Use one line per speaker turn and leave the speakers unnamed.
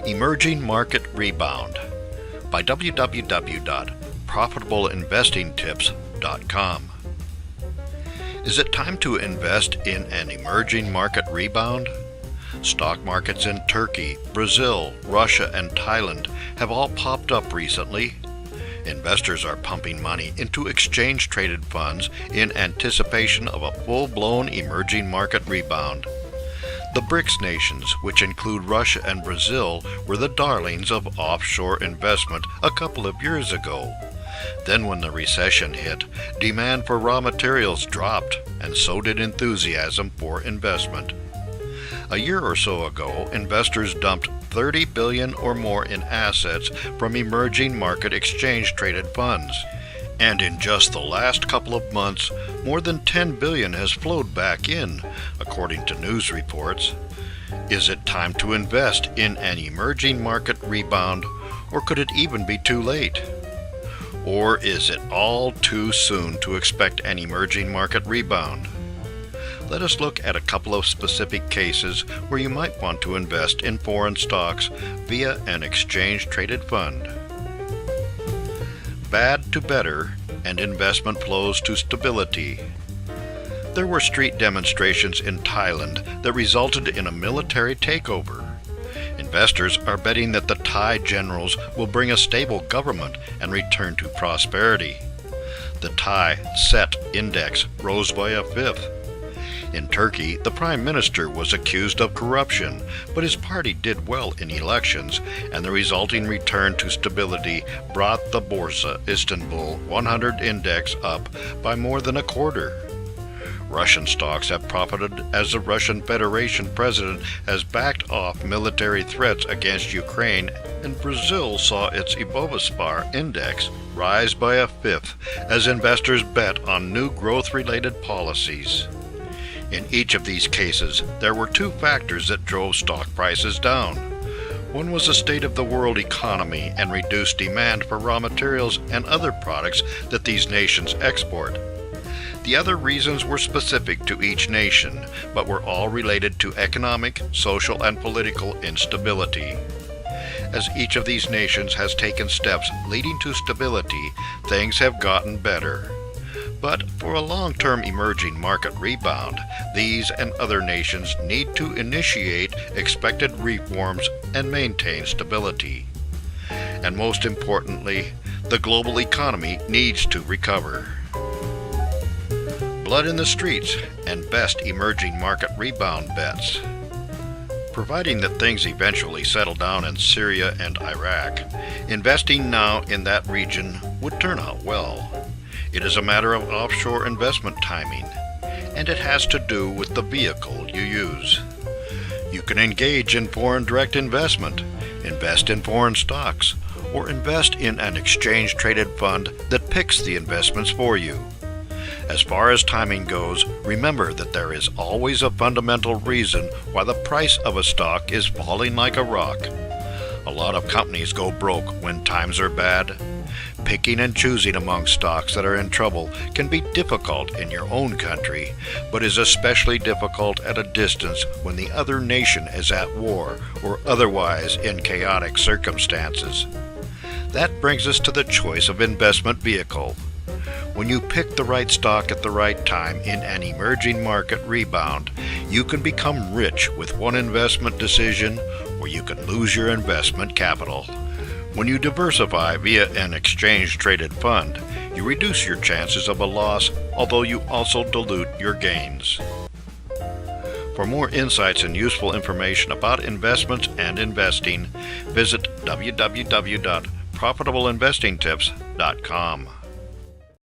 Emerging Market Rebound by www.profitableinvestingtips.com. Is it time to invest in an emerging market rebound? Stock markets in Turkey, Brazil, Russia, and Thailand have all popped up recently. Investors are pumping money into exchange-traded funds in anticipation of a full-blown emerging market rebound. The BRICS nations, which include Russia and Brazil, were the darlings of offshore investment a couple of years ago. Then when the recession hit, demand for raw materials dropped, and so did enthusiasm for investment. A year or so ago, investors dumped $30 billion or more in assets from emerging market exchange-traded funds. And in just the last couple of months, more than $10 billion has flowed back in, according to news reports. Is it time to invest in an emerging market rebound, or could it even be too late? Or is it all too soon to expect an emerging market rebound? Let us look at a couple of specific cases where you might want to invest in foreign stocks via an exchange-traded fund. Bad to better, and investment flows to stability. There were street demonstrations in Thailand that resulted in a military takeover. Investors are betting that the Thai generals will bring a stable government and return to prosperity. The Thai SET index rose by a fifth. In Turkey, the prime minister was accused of corruption, but his party did well in elections, and the resulting return to stability brought the Borsa Istanbul 100 index up by more than a quarter. Russian stocks have profited as the Russian Federation president has backed off military threats against Ukraine, and Brazil saw its Ibovespa index rise by a fifth as investors bet on new growth-related policies. In each of these cases, there were two factors that drove stock prices down. One was the state of the world economy and reduced demand for raw materials and other products that these nations export. The other reasons were specific to each nation, but were all related to economic, social, and political instability. As each of these nations has taken steps leading to stability, things have gotten better. But for a long-term emerging market rebound, these and other nations need to initiate expected reforms and maintain stability. And most importantly, the global economy needs to recover. Blood in the streets and best emerging market rebound bets. Providing that things eventually settle down in Syria and Iraq, investing now in that region would turn out well. It is a matter of offshore investment timing, and it has to do with the vehicle you use. You can engage in foreign direct investment, invest in foreign stocks, or invest in an exchange-traded fund that picks the investments for you. As far as timing goes, remember that there is always a fundamental reason why the price of a stock is falling like a rock. A lot of companies go broke when times are bad. Picking and choosing among stocks that are in trouble can be difficult in your own country, but is especially difficult at a distance when the other nation is at war or otherwise in chaotic circumstances. That brings us to the choice of investment vehicle. When you pick the right stock at the right time in an emerging market rebound, you can become rich with one investment decision, or you can lose your investment capital. When you diversify via an exchange-traded fund, you reduce your chances of a loss, although you also dilute your gains. For more insights and useful information about investments and investing, visit www.profitableinvestingtips.com.